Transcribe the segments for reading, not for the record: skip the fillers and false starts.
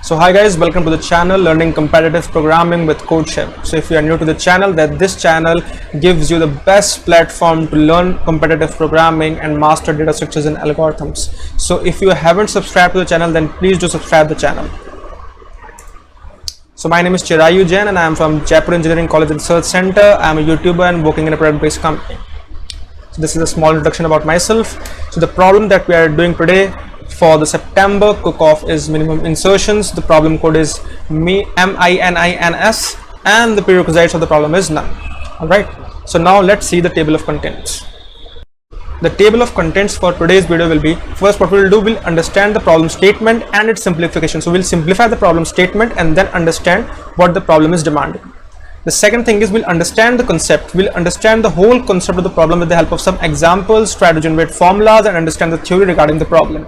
So hi guys, welcome to the channel Learning Competitive Programming with CodeChef. So if you are new to the channel, this channel gives you the best platform to learn competitive programming and master data structures and algorithms. So if you haven't subscribed to the channel, then please do subscribe to the channel. So my name is Chirayu Jain and I am from Jaipur Engineering College Research Center. I am a YouTuber and working in a product-based company. So this is a small introduction about myself. So the problem that we are doing today for the September Cook Off is minimum insertions. The problem code is MININS and the prerequisites of the problem is none. Alright, so now let's see the table of contents. The table of contents for today's video will be, first what we will do, we'll understand the problem statement and its simplification. So we'll simplify the problem statement and then understand what the problem is demanding. The second thing is we'll understand the concept. We'll understand the whole concept of the problem with the help of some examples, try to generate formulas and understand the theory regarding the problem.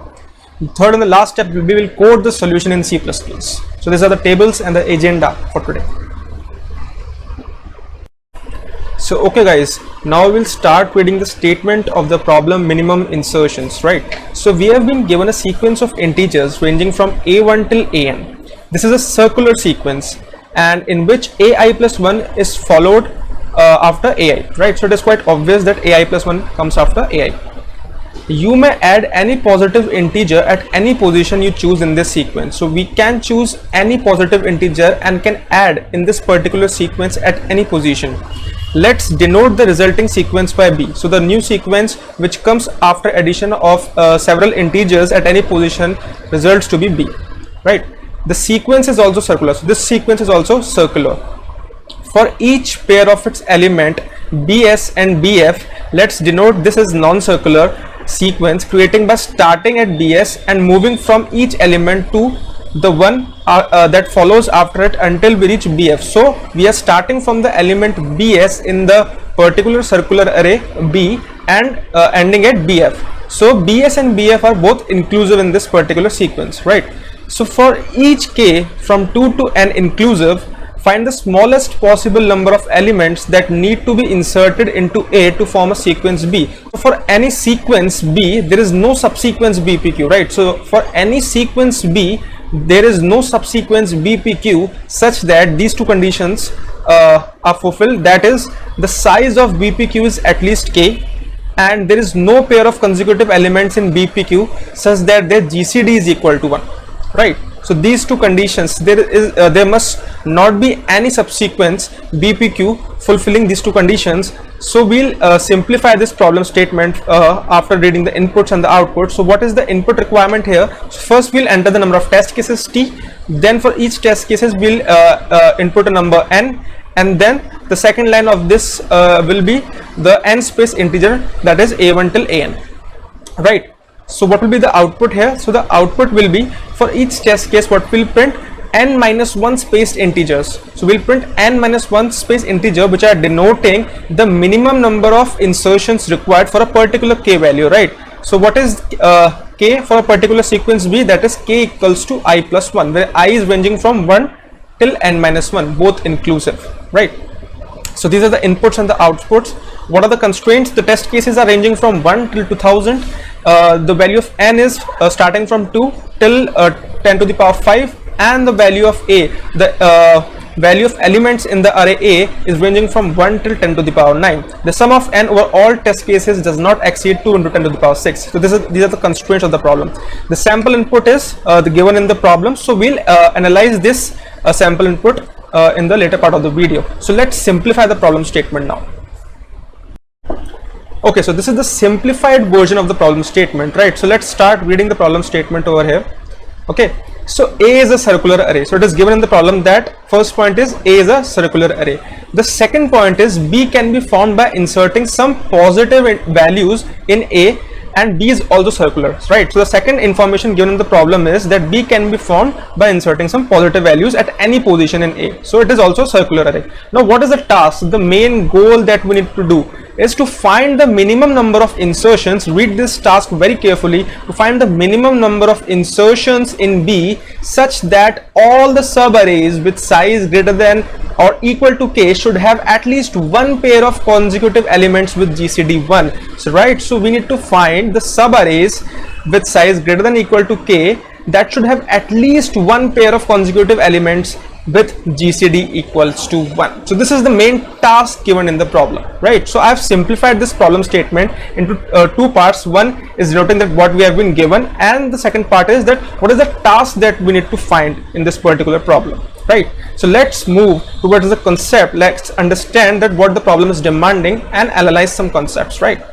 The third and the last step will be we'll code the solution in C++. So these are the tables and the agenda for today. So okay guys, now we'll start reading the statement of the problem minimum insertions, right? So we have been given a sequence of integers ranging from a1 till an. This is a circular sequence and in which ai plus 1 is followed after ai, right? So it is quite obvious that ai plus 1 comes after ai. You may add any positive integer at any position you choose in this sequence. So we can choose any positive integer and can add in this particular sequence at any position. Let's denote the resulting sequence by b. So the new sequence which comes after addition of several integers at any position results to be b, right? The sequence is also circular. So this sequence is also circular. For each pair of its element bs and bf, let's denote this is non-circular sequence creating by starting at bs and moving from each element to the one that follows after it until we reach bf. So we are starting from the element bs in the particular circular array b and ending at bf. So bs and bf are both inclusive in this particular sequence, right? So for each k from 2 to n inclusive, find the smallest possible number of elements that need to be inserted into A to form a sequence B. For any sequence B, there is no subsequence BPQ, right? So for any sequence B, there is no subsequence BPQ such that these two conditions are fulfilled. That is, the size of BPQ is at least k and there is no pair of consecutive elements in BPQ such that their GCD is equal to 1, right? So these two conditions, there must not be any subsequence BPQ fulfilling these two conditions. So we'll simplify this problem statement after reading the inputs and the outputs. So what is the input requirement here? So first we'll enter the number of test cases t, then for each test cases we'll input a number n, and then the second line of this will be the n space integer, that is a1 till an, right? So what will be the output here? So the output will be, for each test case, what will print n minus 1 spaced integers. So we'll print n minus 1 spaced integer which are denoting the minimum number of insertions required for a particular k value, right? So what is k for a particular sequence b? That is k equals to I plus 1, where I is ranging from 1 till n minus 1, both inclusive, right? So these are the inputs and the outputs. What are the constraints? The test cases are ranging from 1 till 2000. The value of n is starting from 2 till 10 to the power 5, and the value of a, the value of elements in the array a is ranging from 1 till 10 to the power 9. The sum of n over all test cases does not exceed 2 into 10 to the power 6. So these are the constraints of the problem. The sample input is given in the problem. So we'll analyze this sample input in the later part of the video. So let's simplify the problem statement now. Okay, so this is the simplified version of the problem statement, right? So let's start reading the problem statement over here. Okay, so A is a circular array. So it is given in the problem that first point is A is a circular array. The second point is B can be found by inserting some positive values in A, and B is also circular, right? So the second information given in the problem is that B can be found by inserting some positive values at any position in A. So it is also a circular array. Now what is the task? The main goal that we need to do is to find the minimum number of insertions. Read this task very carefully. To find the minimum number of insertions in B such that all the subarrays with size greater than or equal to k should have at least one pair of consecutive elements with GCD 1. So right, so we need to find the subarrays with size greater than or equal to k that should have at least one pair of consecutive elements with GCD equals to 1. So this is the main task given in the problem, right? So I have simplified this problem statement into two parts. One is denoting that what we have been given, and the second part is that what is the task that we need to find in this particular problem, right? So let's move towards the concept. Let's understand that what the problem is demanding and analyze some concepts, right?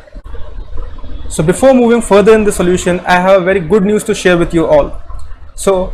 So before moving further in the solution, I have very good news to share with you all. So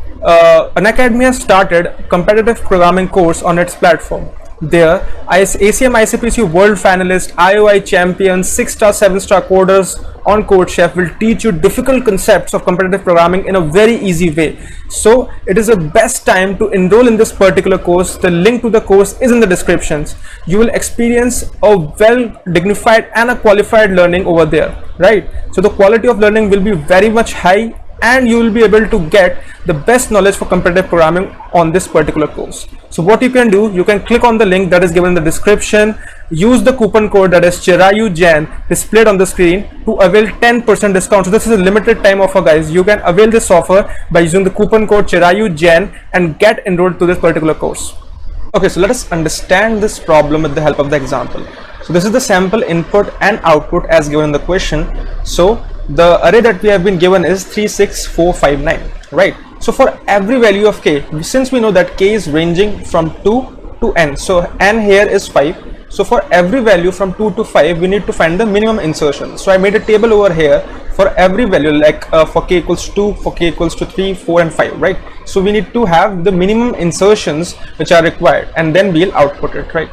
Unacademy has started a competitive programming course on its platform. There, ACM ICPC World Finalist, IOI champions, 6-star, 7-star coders on CodeChef will teach you difficult concepts of competitive programming in a very easy way. So it is the best time to enroll in this particular course. The link to the course is in the descriptions. You will experience a well dignified and a qualified learning over there, right? So the quality of learning will be very much high, and you will be able to get the best knowledge for competitive programming on this particular course. So what you can do, you can click on the link that is given in the description, use the coupon code that is Chirayu Jain displayed on the screen to avail 10% discount. So this is a limited time offer, guys. You can avail this offer by using the coupon code Chirayu Jain and get enrolled to this particular course. Okay, so let us understand this problem with the help of the example. So this is the sample input and output as given in the question. So the array that we have been given is 3, 6, 4, 5, 9, right? So for every value of k, since we know that k is ranging from 2 to n, so n here is 5. So for every value from 2 to 5, we need to find the minimum insertion. So I made a table over here for every value, like for k equals 2, for k equals to 3, 4 and 5, right? So we need to have the minimum insertions which are required, and then we'll output it, right?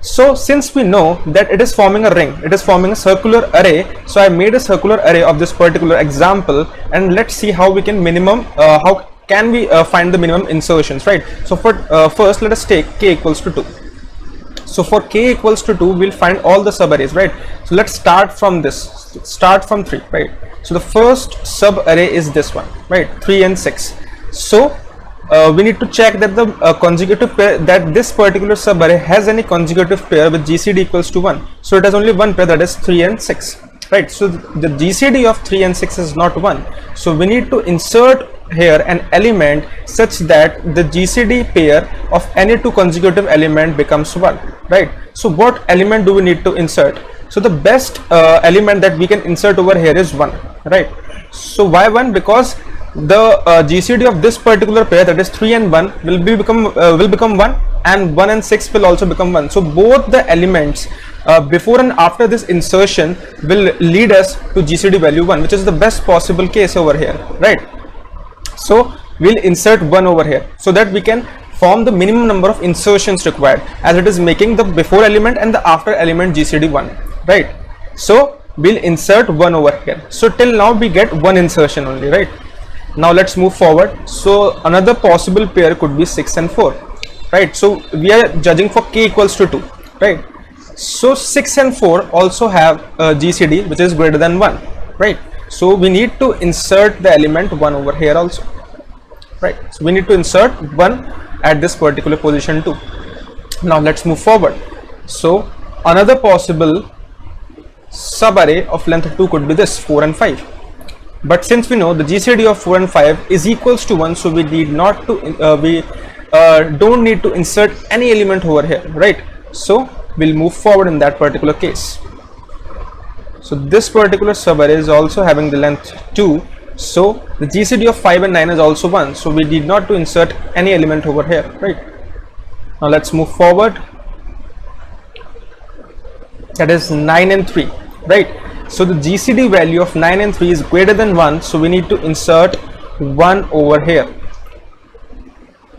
So since we know that it is forming a ring, it is forming a circular array, so I made a circular array of this particular example, and let's see how we can how can we find the minimum insertions, right? So for first, let us take k equals to 2. So for k equals to 2, we'll find all the subarrays, right? So let's start from this, start from 3, right? So the first sub array is this one, right? 3 and 6. So we need to check that the consecutive pair, that this particular subarray has any consecutive pair with GCD equals to 1. So it has only one pair, that is 3 and 6, right? So the GCD of 3 and 6 is not 1. So we need to insert here an element such that the GCD pair of any two consecutive element becomes 1, right? So what element do we need to insert? So the best element that we can insert over here is 1, right? So why 1? Because the GCD of this particular pair, that is 3 and 1, will become 1, and 1 and 6 will also become 1. So both the elements before and after this insertion will lead us to GCD value 1, which is the best possible case over here, right? So we'll insert 1 over here so that we can form the minimum number of insertions required, as it is making the before element and the after element GCD 1, right? So we'll insert 1 over here. So till now we get 1 insertion only, right? Now let's move forward. So another possible pair could be 6 and 4, right? So we are judging for k equals to 2, right? So 6 and 4 also have GCD which is greater than 1, right? So we need to insert the element 1 over here also, right? So we need to insert 1 at this particular position too. Now let's move forward. So another possible subarray of length 2 could be this 4 and 5. But since we know the GCD of 4 and 5 is equals to 1, so we need not to don't need to insert any element over here, right? So we'll move forward in that particular case. So this particular subarray is also having the length 2, so the GCD of 5 and 9 is also 1, so we need not to insert any element over here, right? Now let's move forward. That is 9 and 3, right? So the GCD value of 9 and 3 is greater than 1, so we need to insert 1 over here.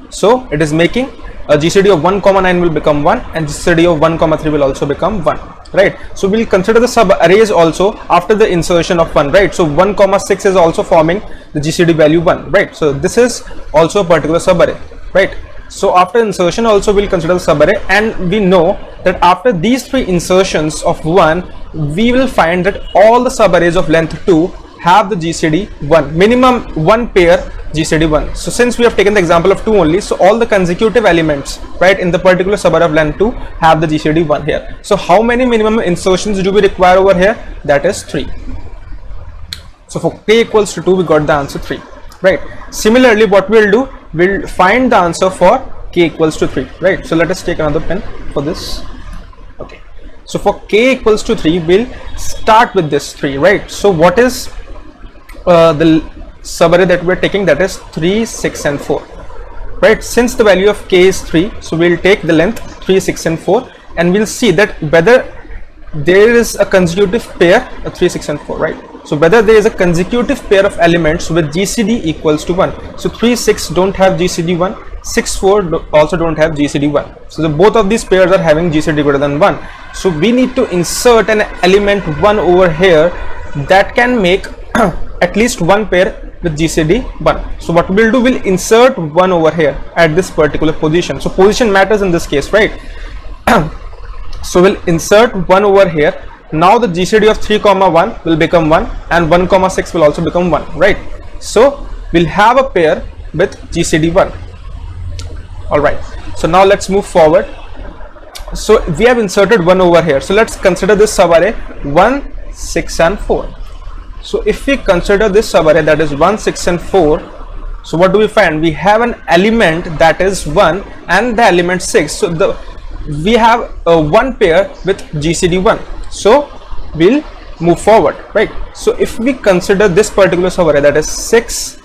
So it is making a GCD of 1, 9 will become 1, and GCD of 1, 3 will also become 1, right? So we'll consider the sub arrays also after the insertion of 1, right? So 1, 6 is also forming the GCD value 1, right? So this is also a particular sub array, right? So after insertion also we'll consider the subarray, and we know that after these 3 insertions of 1, we will find that all the subarrays of length 2 have the GCD 1, minimum 1 pair GCD 1. So since we have taken the example of 2 only, so all the consecutive elements, right, in the particular subarray of length 2 have the GCD 1 here. So how many minimum insertions do we require over here? That is 3. So for k equals to 2, we got the answer 3. right? Similarly, what we'll do, we'll find the answer for k equals to 3, right? So let us take another pen for this. Okay, so for k equals to 3, we'll start with this 3, right? So what is the subarray that we're taking? That is 3, 6 and 4, right? Since the value of k is 3, so we'll take the length 3, 6 and 4, and we'll see that whether there is a consecutive pair of 3, 6 and 4, right? So whether there is a consecutive pair of elements with GCD equals to 1. So 3, 6 don't have GCD 1, 6, 4 also don't have GCD 1. So both of these pairs are having GCD greater than 1. So we need to insert an element 1 over here that can make at least one pair with GCD 1. So what we'll do, we'll insert 1 over here at this particular position. So position matters in this case, right? So we'll insert 1 over here. Now the GCD of 3 comma 1 will become 1, and 1 comma 6 will also become 1, right? So we'll have a pair with GCD 1. All right, so now let's move forward. So we have inserted 1 over here. So let's consider this subarray 1, 6 and 4. So if we consider this subarray, that is 1, 6 and 4, so what do we find? We have an element that is 1 and the element 6. So we have one pair with GCD 1. So we'll move forward, right? So if we consider this particular subarray, that is 6,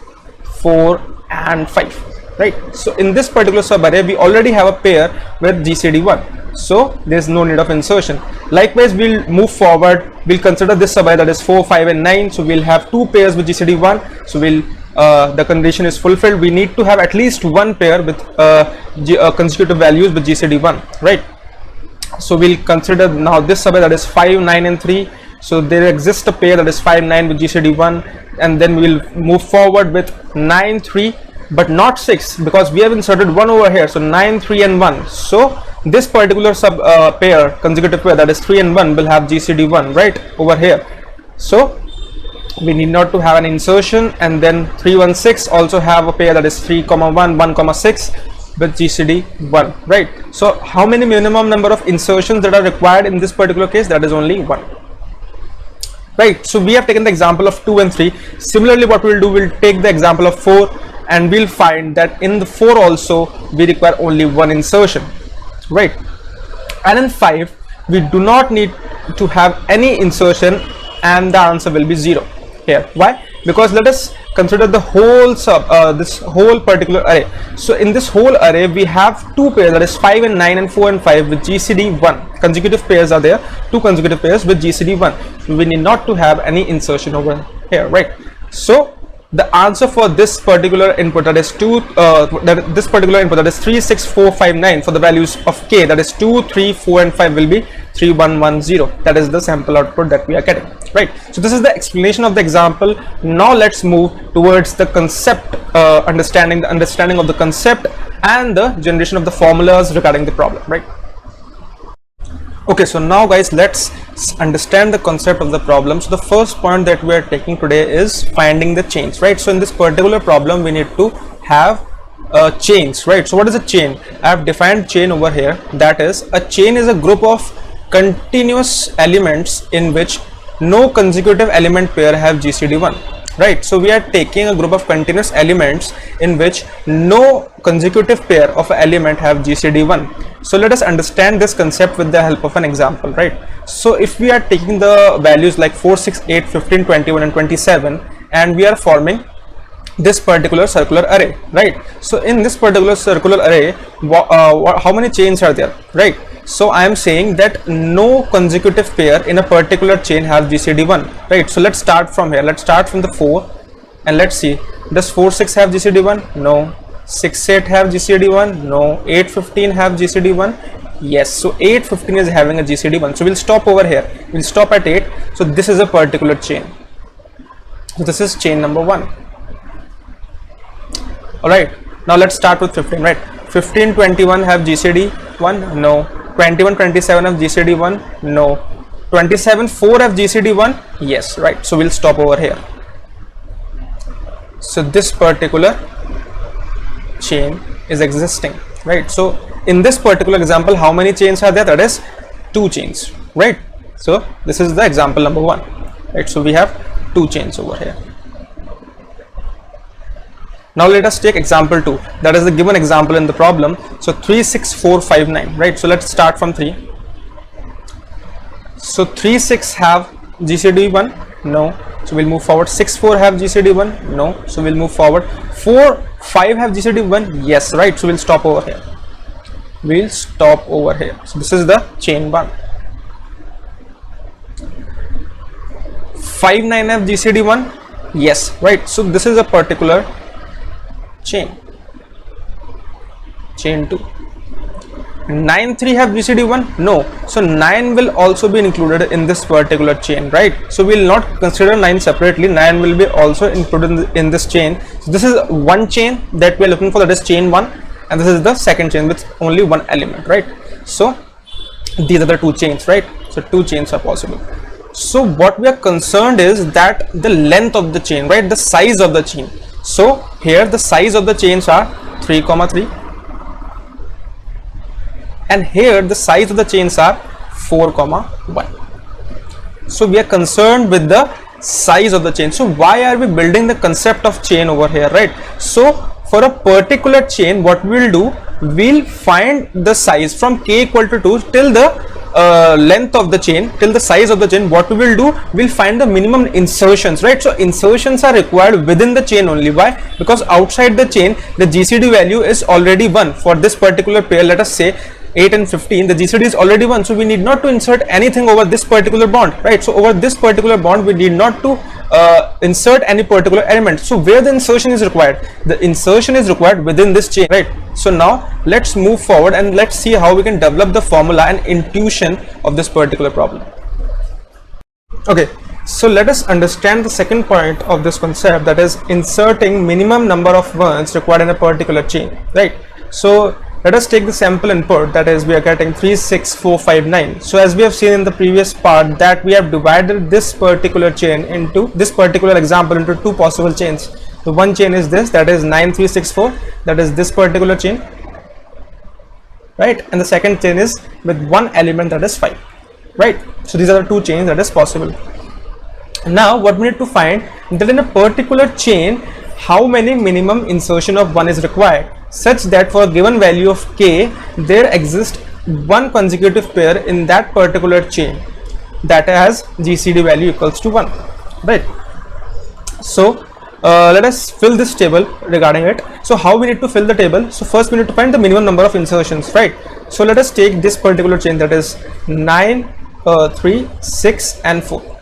4 and 5, right? So in this particular subarray, we already have a pair with GCD 1. So there's no need of insertion. Likewise, we'll move forward. We'll consider this subarray, that is 4, 5 and 9. So we'll have two pairs with GCD 1. So we'll the condition is fulfilled. We need to have at least one pair with consecutive values with GCD 1, right? So we'll consider now this subarray, that is 5, 9 and 3. So there exists a pair that is 5, 9 with GCD 1, and then we'll move forward with 9, 3, but not 6, because we have inserted 1 over here. So 9, 3 and 1. So this particular pair, consecutive pair, that is 3 and 1, will have GCD 1 right over here. So we need not to have an insertion. And then 3, 1, 6 also have a pair that is 3 comma 1, 1 comma 6 with GCD 1, right? So how many minimum number of insertions that are required in this particular case? That is only 1, right? So we have taken the example of 2 and 3. Similarly, what we'll do, we'll take the example of 4, and we'll find that in the 4 also we require only one insertion, right? And in 5 we do not need to have any insertion, and the answer will be 0 here. Why? Because let us consider the whole this whole particular array. So in this whole array we have two pairs, that is 5 and 9 and 4 and 5 with GCD 1. Consecutive pairs are there, two consecutive pairs with GCD 1. So we need not to have any insertion over here, right? So the answer for this particular input, that is 3, 6, 4, 5, 9, for the values of k, that is 2, 3, 4 and 5, will be 3, 1, 1, 0. That is the sample output that we are getting, right? So this is the explanation of the example. Now let's move towards the concept, understanding of the concept and the generation of the formulas regarding the problem, right? Okay, so now guys, let's understand the concept of the problem. So the first point that we are taking today is finding the chains, right? So in this particular problem we need to have chains, right? So what is a chain? I have defined chain over here. That is, a chain is a group of continuous elements in which no consecutive element pair have GCD 1, right? So we are taking a group of continuous elements in which no consecutive pair of element have GCD 1. So let us understand this concept with the help of an example, right? So if we are taking the values like 4, 6, 8, 15, 21 and 27, and we are forming this particular circular array, right? So in this particular circular array, how many chains are there, right? So I am saying that no consecutive pair in a particular chain have GCD 1, right? So let's start from here. Let's start from the 4 and let's see, does 4, 6 have GCD 1? No. 6, 8 have GCD 1? No. 8, 15 have GCD 1? Yes. So 8, 15 is having a GCD 1. So we'll stop over here. We'll stop at 8. So this is a particular chain. So this is chain number 1. Alright. Now let's start with 15, right? 15, 21 have GCD 1? No. 21, 27 have GCD 1? No. 27, 4 have GCD 1? Yes, right. So we'll stop over here. So this particular chain is existing, right? So in this particular example, how many chains are there? That is 2 chains, right? So this is the example number 1, right? So we have 2 chains over here. Now let us take example 2, that is the given example in the problem. So 3, 6, 4, 5, 9, right? So let's start from 3. So 3, 6 have GCD 1, no, so we'll move forward. 6, 4 have GCD 1, no, so we'll move forward. 4, 5 have GCD 1, yes, right, so we'll stop over here. We'll stop over here. So this is the chain 1. 5, 9 have GCD 1, yes, right, so this is a particular chain 2. 9, 3 have GCD 1, no, so 9 will also be included in this particular chain, right? So we will not consider 9 separately, 9 will be also included in this chain. So this is one chain that we are looking for, that is chain 1, and this is the second chain with only one element, right? So these are the two chains, right? So two chains are possible. So what we are concerned is that the length of the chain, right, the size of the chain. So here the size of the chains are 3, 3, and here the size of the chains are 4, 1. So we are concerned with the size of the chain. So why are we building the concept of chain over here, right? So for a particular chain, what we will do, we'll find the size from k equal to 2 till the length of the chain, till the size of the chain. What we will do, we'll find the minimum insertions, right? So insertions are required within the chain only. Why? Because outside the chain the GCD value is already 1 for this particular pair. Let us say 8 and 15, the GCD is already 1, so we need not to insert anything over this particular bond, right? So over this particular bond we need not to insert any particular element. So where the insertion is required, the insertion is required within this chain, right? So now let's move forward and let's see how we can develop the formula and intuition of this particular problem. Okay, so let us understand the second point of this concept, that is inserting minimum number of ones required in a particular chain, right? So let us take the sample input, that is we are getting 3, 6, 4, 5, 9. So as we have seen in the previous part that we have divided this particular chain into, this particular example, into two possible chains. The one chain is this, that is 9, 3, 6, 4, that is this particular chain, right? And the second chain is with one element, that is 5, right? So these are the two chains that is possible. Now what we need to find, that in a particular chain how many minimum insertion of 1 is required, such that for a given value of k there exists one consecutive pair in that particular chain that has GCD value equals to 1, right? So let us fill this table regarding it. So how we need to fill the table? So first we need to find the minimum number of insertions, right? So let us take this particular chain, that is 9, 3, 6 and 4.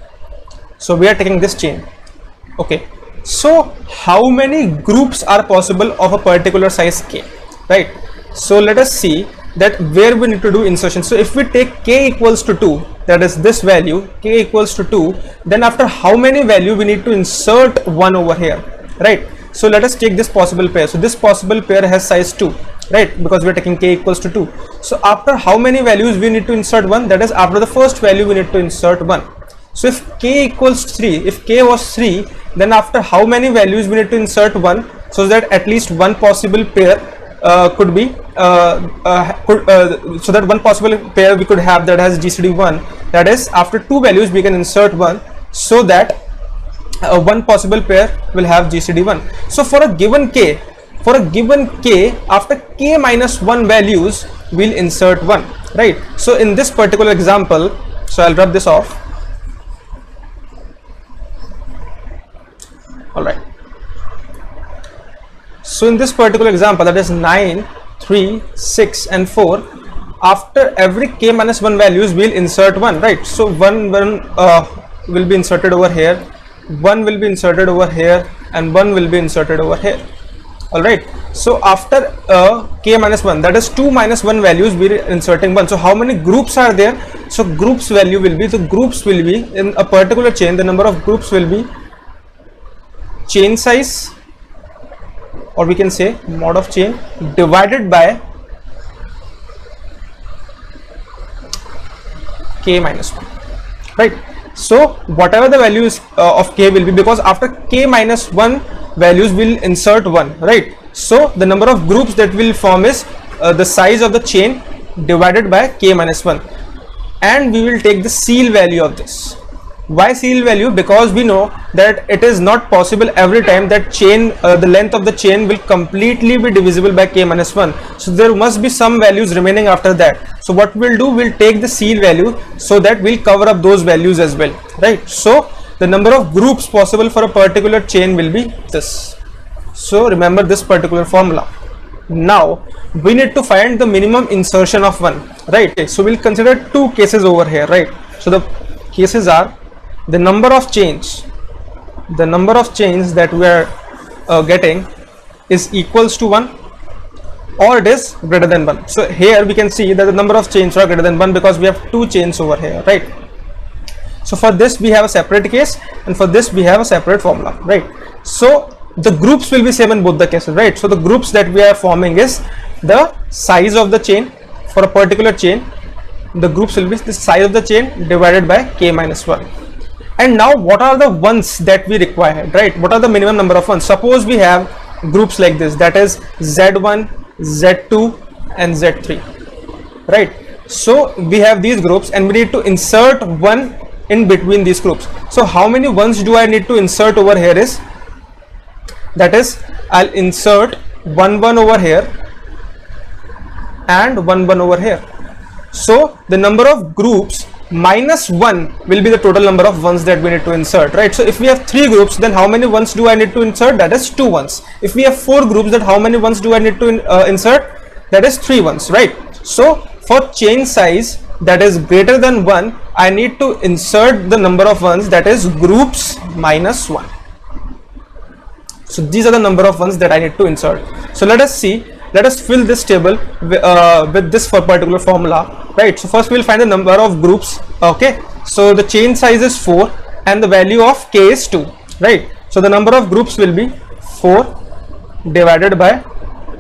So we are taking this chain. Okay, so how many groups are possible of a particular size k, right? So let us see that where we need to do insertion. So if we take k equals to 2, that is this value, k equals to 2, then after how many value we need to insert 1 over here, right? So let us take this possible pair. So this possible pair has size 2, right, because we are taking k equals to 2. So after how many values we need to insert 1, that is after the first value we need to insert 1. So if k equals 3, if k was 3, then after how many values we need to insert 1, so that at least one possible pair could be so that one possible pair we could have that has GCD 1, that is after 2 values we can insert 1, so that one possible pair will have GCD 1. So for a given k, after k minus 1 values we'll insert 1, right? So in this particular example, so I'll rub this off. Alright, so in this particular example, that is 9, 3, 6 and 4, after every k minus 1 values we'll insert 1, right? So 1 will be inserted over here, 1 will be inserted over here and 1 will be inserted over here. Alright, so after k minus 1, that is 2 minus 1 values we're inserting 1. So how many groups are there? So groups value will be, the groups will be in a particular chain, the number of groups will be chain size, or we can say mod of chain, divided by k minus 1, right? So whatever the values of k will be, because after k minus 1 values will insert 1, right? So the number of groups that will form is the size of the chain divided by k minus 1, and we will take the ceil value of this. Why seal value? Because we know that it is not possible every time that chain, the length of the chain will completely be divisible by k minus 1. So there must be some values remaining after that. So what we'll do, we'll take the seal value so that we'll cover up those values as well, right? So the number of groups possible for a particular chain will be this. So remember this particular formula. Now we need to find the minimum insertion of 1, right? So we'll consider two cases over here, right? So the cases are the number of chains that we are getting is equals to 1 or it is greater than 1. So here we can see that the number of chains are greater than 1 because we have two chains over here, right? So for this we have a separate case and for this we have a separate formula, right? So the groups will be same in both the cases, right? So the groups that we are forming is the size of the chain for a particular chain. The groups will be the size of the chain divided by k minus 1. And now what are the ones that we require, right? What are the minimum number of ones? Suppose we have groups like this, that is Z1, Z2 and Z3, right? So we have these groups and we need to insert 1 in between these groups. So how many ones do I need to insert over here is, that is, I'll insert 1 1 over here and 1 1 over here. So the number of groups minus 1 will be the total number of ones that we need to insert, right? So if we have 3 groups, then how many ones do I need to insert? That is 2 ones. If we have 4 groups, then how many ones do I need to insert? That is 3 ones, right? So for chain size that is greater than 1, I need to insert the number of ones, that is groups minus 1. So these are the number of ones that I need to insert. So let us see, let us fill this table with this for particular formula, right? So first we'll find the number of groups, okay? So the chain size is 4 and the value of k is 2, right? So the number of groups will be 4 divided by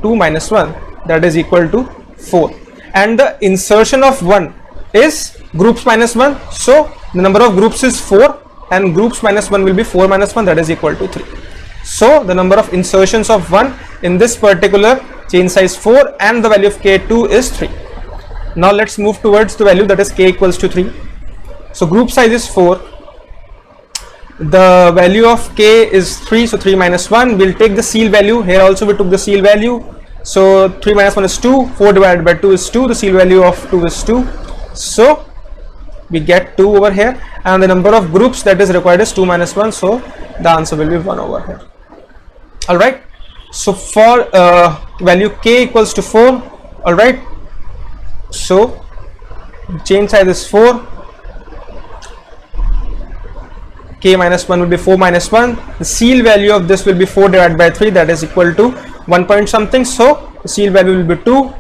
2 minus 1, that is equal to 4. And the insertion of 1 is groups minus 1. So the number of groups is 4 and groups minus 1 will be 4 minus 1, that is equal to 3. So the number of insertions of 1 in this particular chain size 4 and the value of k2 is 3. Now let's move towards the value, that is k equals to 3. So group size is 4, the value of k is 3, so 3 minus 1. We'll take the seal value, here also we took the seal value. So 3 minus 1 is 2, 4 divided by 2 is 2, the seal value of 2 is 2. So we get 2 over here and the number of groups that is required is 2 minus 1, so the answer will be 1 over here. Alright, so for value k equals to 4, alright, so chain size is 4, k minus 1 will be 4 minus 1, the seal value of this will be 4 divided by 3, that is equal to 1 point something, so the seal value will be 2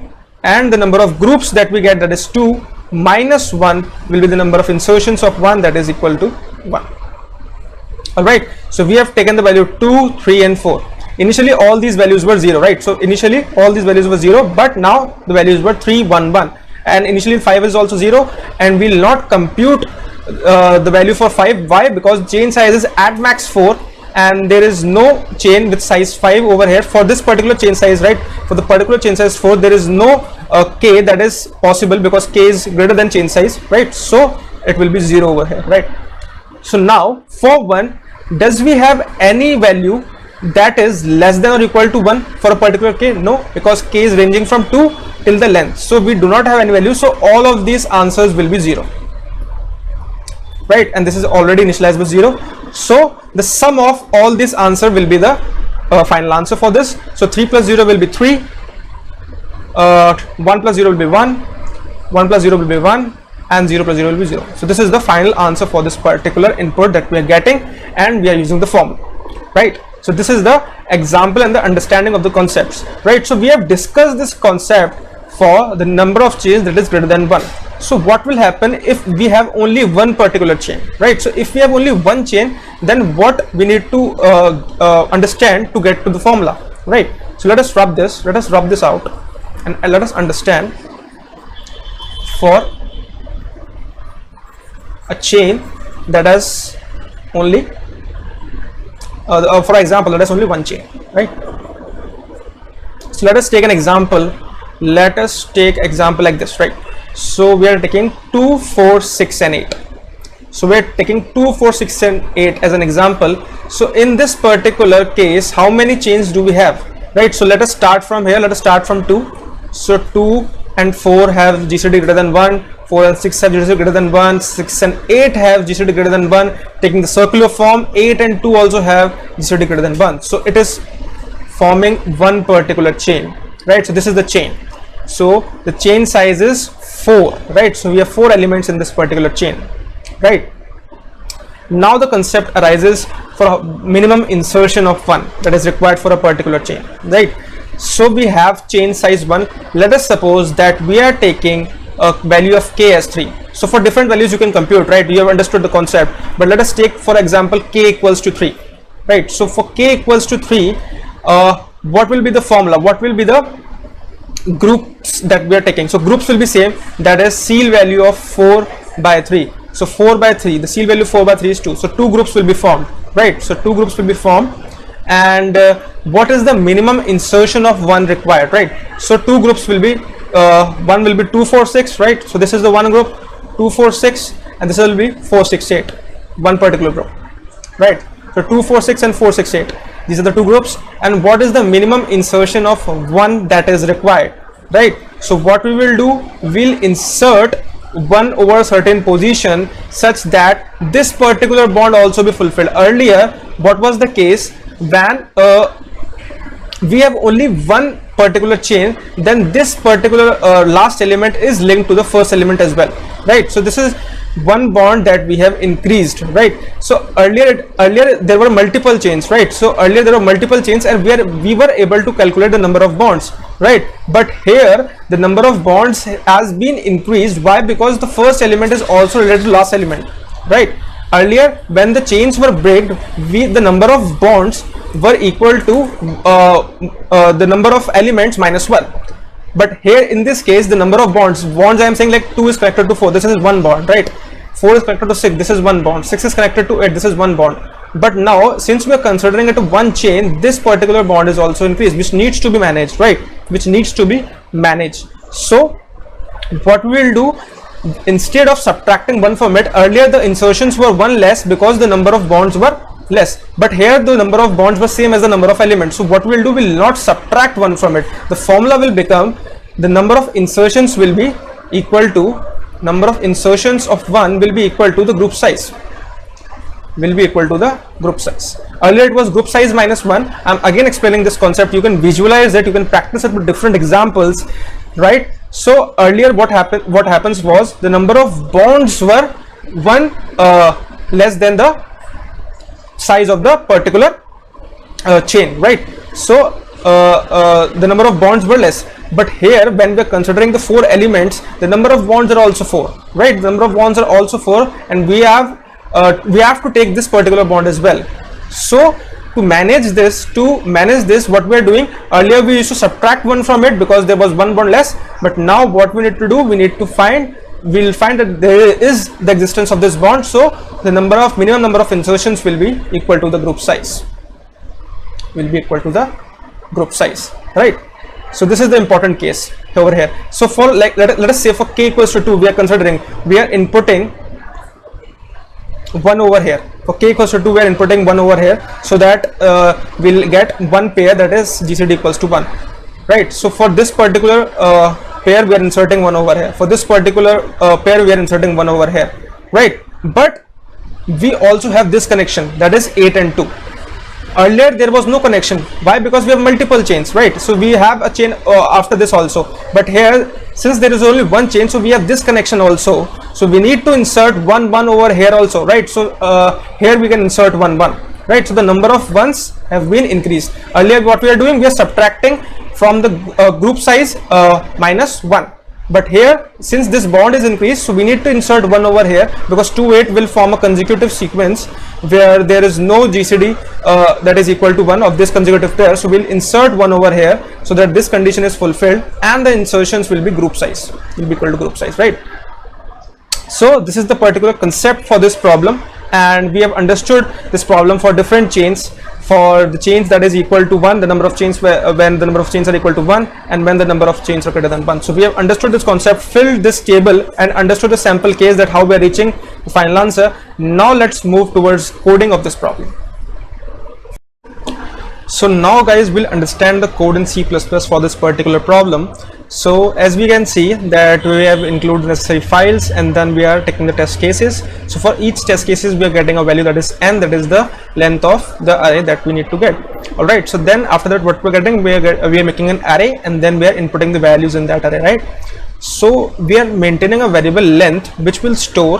and the number of groups that we get, that is 2 minus 1 will be the number of insertions of 1, that is equal to 1. Alright, so we have taken the value 2, 3 and 4. Initially all these values were 0, right? So initially all these values were 0, but now the values were 3, 1, 1 and initially 5 is also 0 and we will not compute the value for 5. Why? Because chain size is at max 4 and there is no chain with size 5 over here for this particular chain size, right? For the particular chain size 4 there is no k that is possible because k is greater than chain size, right? So it will be 0 over here, right? So now for 1, does we have any value that is less than or equal to 1 for a particular k? No, because k is ranging from 2 till the length, so we do not have any value, so all of these answers will be 0, right? And this is already initialized with 0, so the sum of all this answer will be the final answer for this. So 3 plus 0 will be 3, 1 plus 0 will be 1, 1 plus 0 will be 1 and 0 plus 0 will be 0. So this is the final answer for this particular input that we are getting and we are using the formula, right? So this is the example and the understanding of the concepts, right? So we have discussed this concept for the number of chains that is greater than 1. So what will happen if we have only one particular chain, right? So if we have only one chain, then what we need to understand to get to the formula, right? So let us rub this out and let us understand. For a chain that has only for example, let us only one chain, right? So let us take an example. Let us take example like this, right? So we are taking 2, 4, 6 and 8. So we're taking 2, 4, 6 and 8 as an example. So in this particular case, how many chains do we have, right? So let us start from here. Let us start from 2. So 2 and 4 have GCD greater than 1, 4 and 6 have GCD greater than 1, 6 and 8 have GCD greater than 1. Taking the circular form, 8 and 2 also have GCD greater than 1. So it is forming one particular chain, right? So this is the chain. So the chain size is 4, right? So we have 4 elements in this particular chain, right? Now the concept arises for a minimum insertion of 1 that is required for a particular chain, right? So we have chain size 1. Let us suppose that we are taking a value of k as 3. So for different values you can compute, right? You have understood the concept, but let us take for example k equals to 3, right? So for k equals to 3, what will be the formula? What will be the groups that we are taking? So groups will be same, that is seal value of 4 by 3. So 4 by 3, the seal value 4 by 3 is 2. So 2 groups will be formed, right? So 2 groups will be formed. And what is the minimum insertion of 1 required, right? So 2 groups will be, one will be 2, 4, 6, right? So this is the one group, 2, 4, 6, and this will be 4, 6, 8, one particular group, right? So 2, 4, 6 and 4, 6, 8. These are the 2 groups. And what is the minimum insertion of 1 that is required, right? So what we will do, we'll insert 1 over a certain position such that this particular bond also be fulfilled. Earlier, what was the case? When we have only one particular chain, then this particular last element is linked to the first element as well, right? So this is one bond that we have increased, right? So earlier there were multiple chains, right? So earlier there were multiple chains and we were able to calculate the number of bonds, right? But here the number of bonds has been increased. Why? Because the first element is also related to last element, right? Earlier when the chains were breaked, the number of bonds were equal to the number of elements minus 1. But here in this case, the number of bonds I am saying like 2 is connected to 4, this is one bond, right? 4 is connected to 6, this is one bond. 6 is connected to 8, this is one bond. But now since we are considering it one chain, this particular bond is also increased, which needs to be managed, right? Which needs to be managed. So what we will do, instead of subtracting 1 from it, earlier the insertions were 1 less because the number of bonds were less, but here the number of bonds was same as the number of elements. So what we will do, we will not subtract 1 from it. The formula will become, the number of insertions will be equal to, number of insertions of 1 will be equal to the group size, Earlier it was group size minus 1. I'm again explaining this concept. You can visualize it, you can practice it with different examples, right? So earlier what happens was the number of bonds were 1 less than the size of the particular chain, right? So the number of bonds were less. But here when we are considering the 4 elements, the number of bonds are also 4, right? The number of bonds are also 4, and we have to take this particular bond as well. So to manage this, what we are doing, earlier we used to subtract 1 from it because there was 1 bond less, but now what we need to do, we'll find that there is the existence of this bond. So the minimum number of insertions will be equal to the group size, right? So this is the important case over here. So for let us say for k equals to 2, we are inputting 1 over here. For k equals to 2, we are inputting 1 over here, so that we'll get one pair, that is GCD equals to 1, right? So for this particular pair, we are inserting 1 over here. For this particular pair, we are inserting 1 over here, right? But we also have this connection, that is 8 and 2. Earlier there was no connection. Why? Because we have multiple chains, right? So we have a chain after this also, but here since there is only one chain, so we have this connection also. So we need to insert 1 over here also, right? So here we can insert 1, right? So the number of ones have been increased. Earlier what we are doing, we are subtracting from the group size minus 1. But here, since this bond is increased, so we need to insert 1 over here, because 2, 8 will form a consecutive sequence where there is no GCD that is equal to 1 of this consecutive pair. So we'll insert 1 over here so that this condition is fulfilled, and the insertions will be group size, will be equal to group size, right? So this is the particular concept for this problem, and we have understood this problem for different chains. for the chains that is equal to 1, the number of chains when the number of chains are equal to 1, and when the number of chains are greater than 1. So we have understood this concept, filled this table, and understood the sample case, that how we are reaching the final answer. Now let's move towards coding of this problem. So now guys, we'll understand the code in C++ for this particular problem. So as we can see that we have included necessary files, and then we are taking the test cases. So for each test cases we are getting a value that is n, that is the length of the array that we need to get. Alright, so then after that what we're getting, we are making an array, and then we are inputting the values in that array, right? So we are maintaining a variable length which will store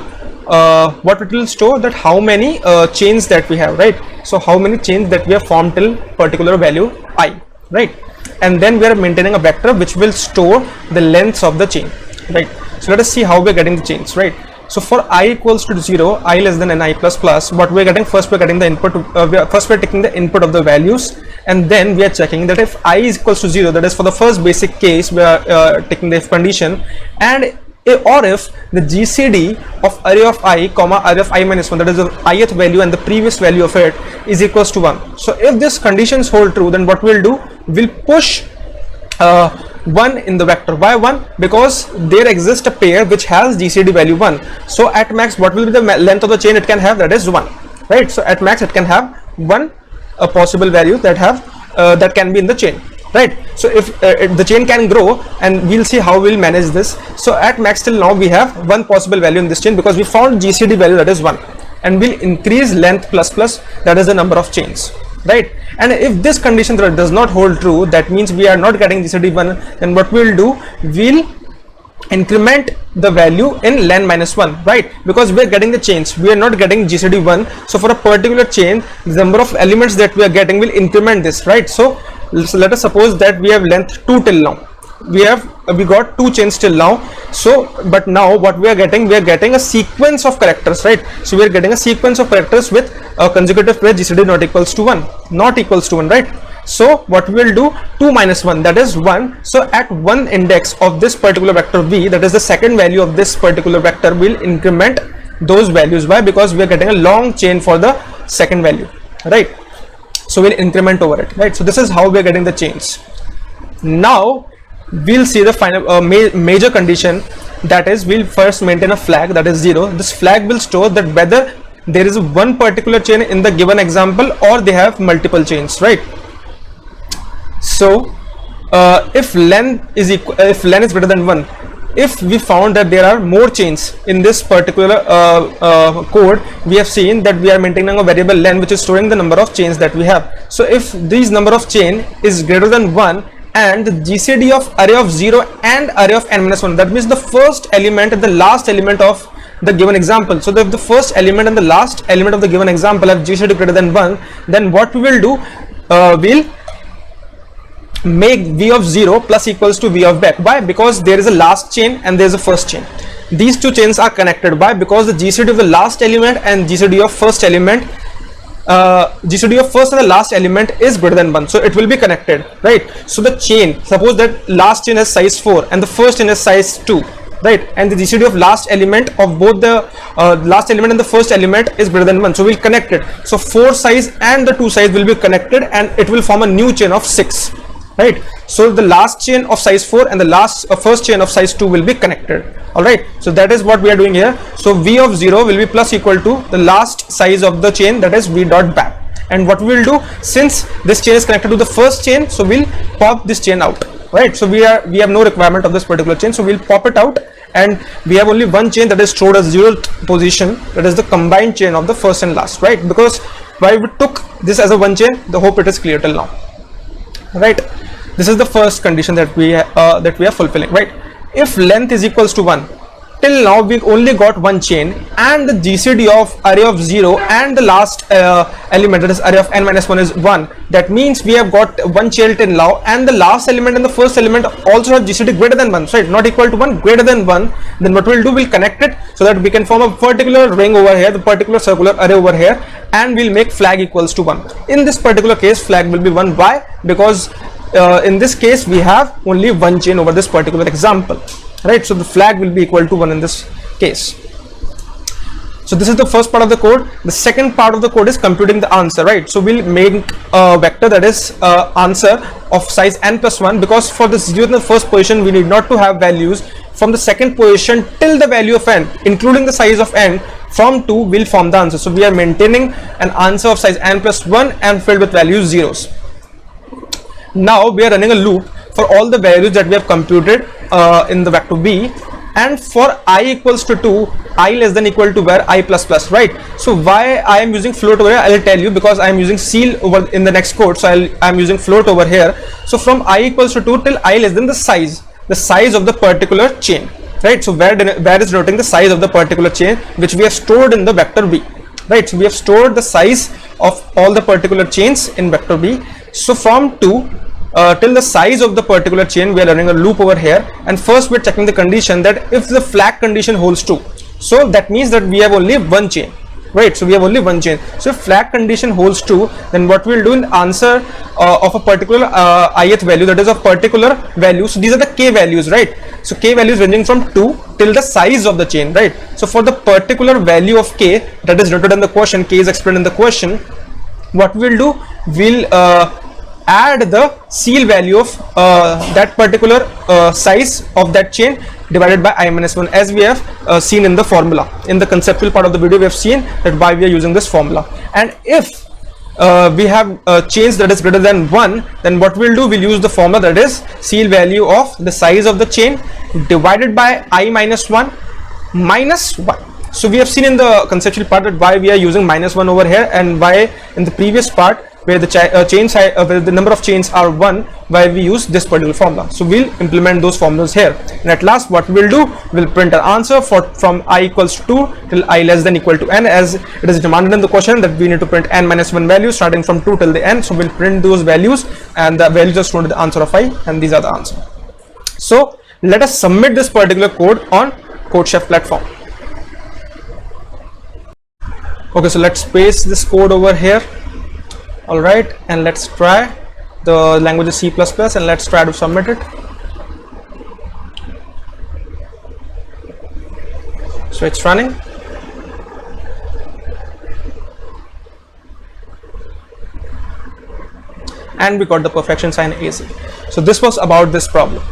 what it will store, that how many chains that we have, right? So how many chains that we have formed till particular value I, right? And then we are maintaining a vector which will store the lengths of the chain, right? So let us see how we are getting the chains, right? So for I equals to 0, I less than ni plus plus, what we are getting, first we are getting the input, first we are taking the input of the values, and then we are checking that if I is equals to 0, that is for the first basic case, we are taking the if condition, and or if the GCD of array of I comma array of I minus 1, that is the ith value and the previous value of it, is equals to 1. So if this conditions hold true, then what we'll do, we'll push 1 in the vector. Why 1? Because there exists a pair which has GCD value 1. So at max what will be the length of the chain it can have, that is 1, right? So at max it can have one possible value that have that can be in the chain, right? So if the chain can grow, and we'll see how we'll manage this. So at max till now we have one possible value in this chain, because we found GCD value that is 1, and we'll increase length plus plus, that is the number of chains, right? And if this condition does not hold true, that means we are not getting GCD 1, then what we'll do, we'll increment the value in len minus 1, right? Because we are getting the chains, we are not getting GCD 1. So for a particular chain, the number of elements that we are getting will increment this, right? So let us suppose that we have length 2 till now, we got 2 chains till now. So but now what we are getting a sequence of characters, right? So we are getting a sequence of characters with a consecutive pair GCD not equals to 1, right? So what we will do, 2 minus 1, that is 1. So at one index of this particular vector v, that is the second value of this particular vector, will increment those values. Why? Because we are getting a long chain for the second value, right? So we'll increment over it, right? So this is how we are getting the chains. Now we'll see the final major condition, that is we'll first maintain a flag that is 0. This flag will store that whether there is one particular chain in the given example or they have multiple chains, right? So if len is greater than 1, if we found that there are more chains in this particular code, we have seen that we are maintaining a variable len which is storing the number of chains that we have. So if these number of chain is greater than 1, and the GCD of array of 0 and array of n minus 1, that means the first element and the last element of the given example. So if the first element and the last element of the given example have GCD greater than 1, then what we will do, we'll make v of 0 plus equals to v of back. Why? Because there is a last chain and there is a first chain. These two chains are connected. Why? Because the GCD of the last element and GCD of first element, GCD of first and the last element is greater than 1, so it will be connected, right? So the chain, suppose that last chain has size 4 and the first chain has size 2, right? And the GCD of last element of both the last element and the first element is greater than 1, so we'll connect it. So 4 size and the 2 size will be connected, and it will form a new chain of 6, right? So the last chain of size 4 and the first chain of size 2 will be connected. All right, so that is what we are doing here. So v of 0 will be plus equal to the last size of the chain, that is v dot back. And what we will do, since this chain is connected to the first chain, so we'll pop this chain out, right? So we have no requirement of this particular chain, so we'll pop it out, and we have only one chain that is stored as 0th position, that is the combined chain of the first and last, right? Because why we took this as a one chain, the hope it is clear till now, right? This is the first condition that we are fulfilling, right? If length is equals to 1, till now we only got one chain, and the GCD of array of 0 and the last element, that is array of n minus 1, is 1. That means we have got one chain till now, and the last element and the first element also have GCD greater than 1, right? Not equal to 1, greater than 1. Then what we'll do, we'll connect it so that we can form a particular ring over here, the particular circular array over here, and we'll make flag equals to 1. In this particular case, flag will be 1. Why? Because in this case we have only one chain over this particular example, right? So the flag will be equal to 1 in this case. So this is the first part of the code. The second part of the code is computing the answer, right? So we'll make a vector that is answer of size n+1, because for the 0 in the first position we need not to have values. From the second position till the value of n, including the size of n, from 2 will form the answer. So we are maintaining an answer of size n+1 and filled with values zeros. Now we are running a loop for all the values that we have computed in the vector b, and for I equals to 2, I less than equal to where I plus plus, right? So why I am using float over here, I will tell you, because I am using ceil over in the next code. So I am using float over here. So from I equals to 2 till I less than the size of the particular chain, right? So where is denoting the size of the particular chain, which we have stored in the vector b, right? So we have stored the size of all the particular chains in vector b. So from 2 till the size of the particular chain, we are running a loop over here, and first we are checking the condition that if the flag condition holds true, so that means that we have only one chain, right? So we have only one chain. So if flag condition holds true, then what we will do in answer of a particular ith value, that is of particular value. So these are the k values, right? So k values ranging from 2 till the size of the chain, right? So for the particular value of k that is noted in the question, k is explained in the question, what we will do, we'll add the ceil value of that particular size of that chain divided by I-1, as we have seen in the formula. In the conceptual part of the video, we have seen that why we are using this formula. And if we have chains that is greater than 1, then what we'll do, we'll use the formula that is ceil value of the size of the chain divided by I-1 minus 1. So we have seen in the conceptual part that why we are using -1 over here, and why in the previous part where the where the number of chains are 1, why we use this particular formula. So we'll implement those formulas here, and at last what we'll do, we'll print an answer from I equals to 2 till I less than equal to n, as it is demanded in the question that we need to print n-1 values starting from 2 till the n. So we'll print those values, and the values are stored in the answer of I, and these are the answer. So let us submit this particular code on CodeChef platform. Okay, so let's paste this code over here. All right, and let's try. The language is C++, and let's try to submit it. So it's running, and we got the perfection sign AC. So this was about this problem.